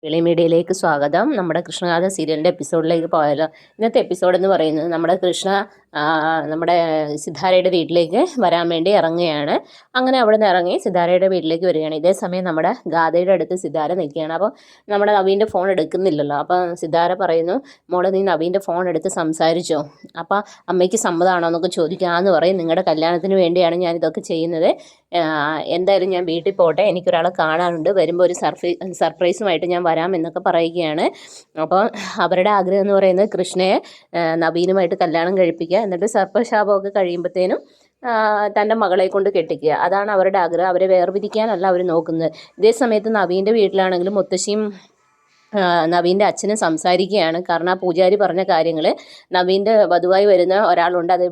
വിളി മീഡിയയിലേക്ക് സ്വാഗതം. നമ്മുടെ കൃഷ്ണഗാഥ സീരിയലിൻ്റെ എപ്പിസോഡിലേക്ക് പോയാലോ. ഇന്നത്തെ എപ്പിസോഡ് എന്ന് പറയുന്നത് നമ്മുടെ കൃഷ്ണ നമ്മുടെ സിദ്ധാരയുടെ വീട്ടിലേക്ക് വരാൻ വേണ്ടി ഇറങ്ങുകയാണ്. അങ്ങനെ അവിടെ നിന്ന് ഇറങ്ങി സിദ്ധാരയുടെ വീട്ടിലേക്ക് വരികയാണ്. ഇതേ സമയം നമ്മുടെ ഗാഥയുടെ അടുത്ത് സിദ്ധാര നിൽക്കുകയാണ്. അപ്പോൾ നമ്മുടെ നവീൻ്റെ ഫോൺ എടുക്കുന്നില്ലല്ലോ. അപ്പോൾ സിദ്ധാര പറയുന്നു, മോളെ നീ നവീൻ്റെ ഫോൺ എടുത്ത് സംസാരിച്ചോ? അപ്പോൾ അമ്മയ്ക്ക് സമ്മതമാണോ എന്നൊക്കെ ചോദിക്കാമെന്ന് പറയും. നിങ്ങളുടെ കല്യാണത്തിന് വേണ്ടിയാണ് ഞാൻ ഇതൊക്കെ ചെയ്യുന്നത്. എന്തായാലും ഞാൻ വീട്ടിൽ പോട്ടെ, എനിക്കൊരാളെ കാണാനുണ്ട്, വരുമ്പോൾ ഒരു സർപ്രൈസുമായിട്ട് ഞാൻ വരാം എന്നൊക്കെ പറയുകയാണ്. അപ്പോൾ അവരുടെ ആഗ്രഹം എന്ന് പറയുന്നത് കൃഷ്ണയെ നവീനുമായിട്ട് കല്യാണം കഴിപ്പിക്കുക, എന്നിട്ട് സർപ്പശാപമൊക്കെ കഴിയുമ്പോഴത്തേനും തൻ്റെ മകളെ കൊണ്ട് കെട്ടിക്കുക. അതാണ് അവരുടെ ആഗ്രഹം. അവരെ വേർപിരിക്കാനല്ല അവർ നോക്കുന്നത്. ഇതേ സമയത്ത് നവീൻ്റെ വീട്ടിലാണെങ്കിലും മുത്തശ്ശിയും നവീൻ്റെ അച്ഛനും സംസാരിക്കുകയാണ്. കാരണം ആ പൂജാരി പറഞ്ഞ കാര്യങ്ങൾ, നവീൻ്റെ വധുവായി വരുന്ന ഒരാളുണ്ട്, അത്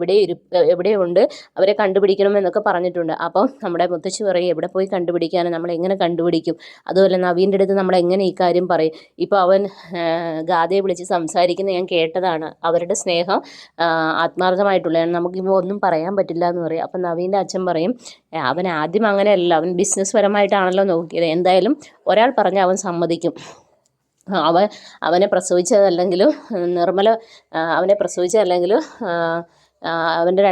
എവിടെയുണ്ട്, അവരെ കണ്ടുപിടിക്കണമെന്നൊക്കെ പറഞ്ഞിട്ടുണ്ട്. അപ്പം നമ്മുടെ മുത്തശ്ശി പറയും, എവിടെ പോയി കണ്ടുപിടിക്കാനും, നമ്മൾ എങ്ങനെ കണ്ടുപിടിക്കും? അതുപോലെ നവീൻ്റെ അടുത്ത് നമ്മൾ എങ്ങനെ ഈ കാര്യം പറയും? ഇപ്പോൾ അവൻ ഗാഥയെ വിളിച്ച് സംസാരിക്കുന്നത് ഞാൻ കേട്ടതാണ്. അവരുടെ സ്നേഹം ആത്മാർത്ഥമായിട്ടുള്ളതാണ്, നമുക്കിപ്പോൾ ഒന്നും പറയാൻ പറ്റില്ല എന്ന് പറയും. അപ്പം നവീൻ്റെ അച്ഛൻ പറയും, അവൻ ആദ്യം അങ്ങനെയല്ല, അവൻ ബിസിനസ് പരമായിട്ടാണല്ലോ നോക്കിയത്, എന്തായാലും ഒരാൾ പറഞ്ഞാൽ അവൻ സമ്മതിക്കും. അവനെ പ്രസവിച്ചതല്ലെങ്കിലും നിർമ്മല അവനെ പ്രസവിച്ചതല്ലെങ്കിലും അവൻ്റെ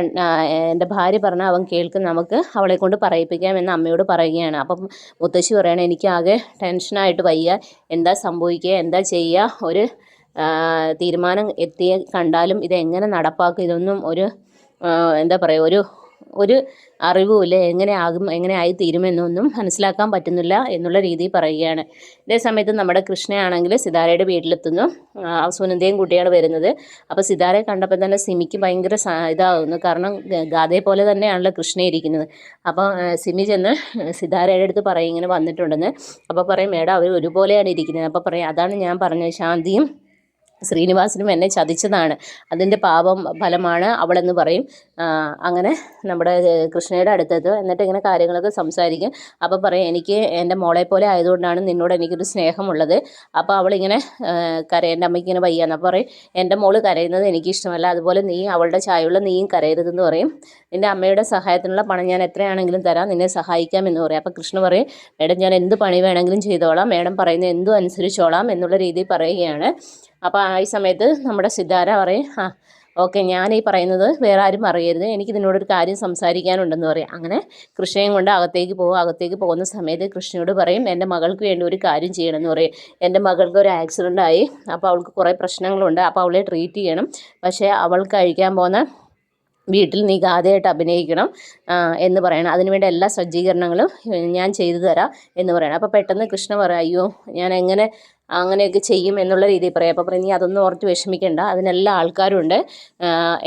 എൻ്റെ ഭാര്യ പറഞ്ഞാൽ അവൻ കേൾക്കും, നമുക്ക് അവളെ കൊണ്ട് പറയിപ്പിക്കാം എന്ന് അമ്മയോട് പറയുകയാണ്. അപ്പം മുത്തശ്ശി പറയുകയാണ്, എനിക്കാകെ ടെൻഷനായിട്ട് വയ്യ, എന്താ സംഭവിക്കുക, എന്താ ചെയ്യുക, ഒരു തീരുമാനം എത്തിയ കണ്ടാലും ഇതെങ്ങനെ നടപ്പാക്കും, ഇതൊന്നും ഒരു എന്താ പറയുക, ഒരു അറിവുമില്ല, എങ്ങനെ ആയി തീരുമെന്നൊന്നും മനസ്സിലാക്കാൻ പറ്റുന്നില്ല എന്നുള്ള രീതിയിൽ പറയുകയാണ്. ഇതേ സമയത്ത് നമ്മുടെ കൃഷ്ണയാണെങ്കിൽ സിതാരയുടെ വീട്ടിലെത്തുന്നു. സുനന്ദയും കുട്ടിയാണ് വരുന്നത്. അപ്പോൾ സിതാരയെ കണ്ടപ്പോൾ തന്നെ സിമിക്ക് ഭയങ്കര ഇതാകുന്നു. കാരണം ഗാഥയെ പോലെ തന്നെയാണല്ലോ കൃഷ്ണ ഇരിക്കുന്നത്. അപ്പോൾ സിമി ചെന്ന് സിതാരയുടെ അടുത്ത് പറയും ഇങ്ങനെ വന്നിട്ടുണ്ടെന്ന്. അപ്പോൾ പറയും, മേഡം അവർ ഒരുപോലെയാണ് ഇരിക്കുന്നത്. അപ്പോൾ പറയും, അതാണ് ഞാൻ പറഞ്ഞത്, ശാന്തിയും ശ്രീനിവാസനും എന്നെ ചതിച്ചതാണ്, അതിൻ്റെ പാപം ഫലമാണ് അവളെന്ന് പറയും. അങ്ങനെ നമ്മുടെ കൃഷ്ണയുടെ അടുത്തത് എന്നിട്ട് ഇങ്ങനെ കാര്യങ്ങളൊക്കെ സംസാരിക്കും. അപ്പോൾ പറയും, എനിക്ക് എൻ്റെ മോളെ പോലെ ആയതുകൊണ്ടാണ് നിന്നോട് എനിക്കൊരു സ്നേഹമുള്ളത്. അപ്പോൾ അവളിങ്ങനെ എൻ്റെ അമ്മയ്ക്ക് ഇങ്ങനെ വയ്യാന്ന്. അപ്പോൾ പറയും, എൻ്റെ മോള് കരയുന്നത് എനിക്കിഷ്ടമല്ല, അതുപോലെ നീ അവളുടെ ചായയുള്ള നീയും കരയരുതെന്ന് പറയും. നിൻ്റെ അമ്മയുടെ സഹായത്തിനുള്ള പണം ഞാൻ എത്രയാണെങ്കിലും തരാം, നിന്നെ സഹായിക്കാം എന്ന് പറയും. അപ്പോൾ കൃഷ്ണ പറയും, മേഡം ഞാൻ എന്ത് പണി വേണമെങ്കിലും ചെയ്തോളാം, മേഡം പറയുന്നത് എന്തും അനുസരിച്ചോളാം എന്നുള്ള രീതിയിൽ പറയുകയാണ്. അപ്പോൾ ഈ സമയത്ത് നമ്മുടെ സിദ്ധാര പറയും, ഓക്കെ, ഞാൻ ഈ പറയുന്നത് വേറെ ആരും അറിയരുത്, എനിക്ക് ഇതിനോടൊരു കാര്യം സംസാരിക്കാനുണ്ടെന്ന് പറയും. അങ്ങനെ കൃഷ്ണയും കൊണ്ട് അകത്തേക്ക് പോകും. അകത്തേക്ക് പോകുന്ന സമയത്ത് കൃഷ്ണയോട് പറയും, എൻ്റെ മകൾക്ക് വേണ്ടി ഒരു കാര്യം ചെയ്യണമെന്ന് പറയും. എൻ്റെ മകൾക്ക് ഒരു ആക്സിഡൻ്റ് ആയി, അപ്പോൾ അവൾക്ക് കുറേ പ്രശ്നങ്ങളുണ്ട്, അപ്പോൾ അവളെ ട്രീറ്റ് ചെയ്യണം, പക്ഷേ അവൾക്ക് കഴിക്കാൻ പോകുന്ന വീട്ടിൽ നീ ഗാഥയായിട്ട് അഭിനയിക്കണം എന്ന് പറയണം. അതിനുവേണ്ട എല്ലാ സജ്ജീകരണങ്ങളും ഞാൻ ചെയ്തു തരാം എന്ന് പറയണം. അപ്പോൾ പെട്ടെന്ന് കൃഷ്ണ പറയും, അയ്യോ ഞാൻ എങ്ങനെ അങ്ങനെയൊക്കെ ചെയ്യും എന്നുള്ള രീതിയിൽ പറയാം. അപ്പോൾ പറയും, നീ അതൊന്നും ഓർത്ത് വിഷമിക്കേണ്ട, അതിനെല്ലാം ആൾക്കാരുണ്ട്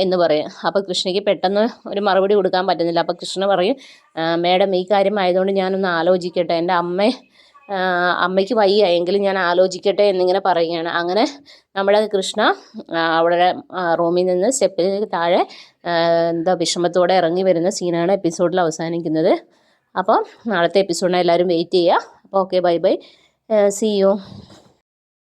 എന്ന് പറയും. അപ്പോൾ കൃഷ്ണയ്ക്ക് പെട്ടെന്ന് ഒരു മറുപടി കൊടുക്കാൻ പറ്റുന്നില്ല. അപ്പോൾ കൃഷ്ണ പറയും, മേഡം ഈ കാര്യം ആയതുകൊണ്ട് ഞാനൊന്ന് ആലോചിക്കട്ടെ, എൻ്റെ അമ്മയ്ക്ക് വയ്യ, എങ്കിലും ഞാൻ ആലോചിക്കട്ടെ എന്നിങ്ങനെ പറയുകയാണ്. അങ്ങനെ നമ്മുടെ കൃഷ്ണ അവിടെ റൂമിൽ നിന്ന് സ്റ്റെപ്പിന് താഴെ വിഷമത്തോടെ ഇറങ്ങി വരുന്ന സീനാണ് എപ്പിസോഡിൽ അവസാനിക്കുന്നത്. അപ്പോൾ നാളത്തെ എപ്പിസോഡിനെ എല്ലാവരും വെയിറ്റ് ചെയ്യുക. അപ്പോൾ okay, bye bye, see U.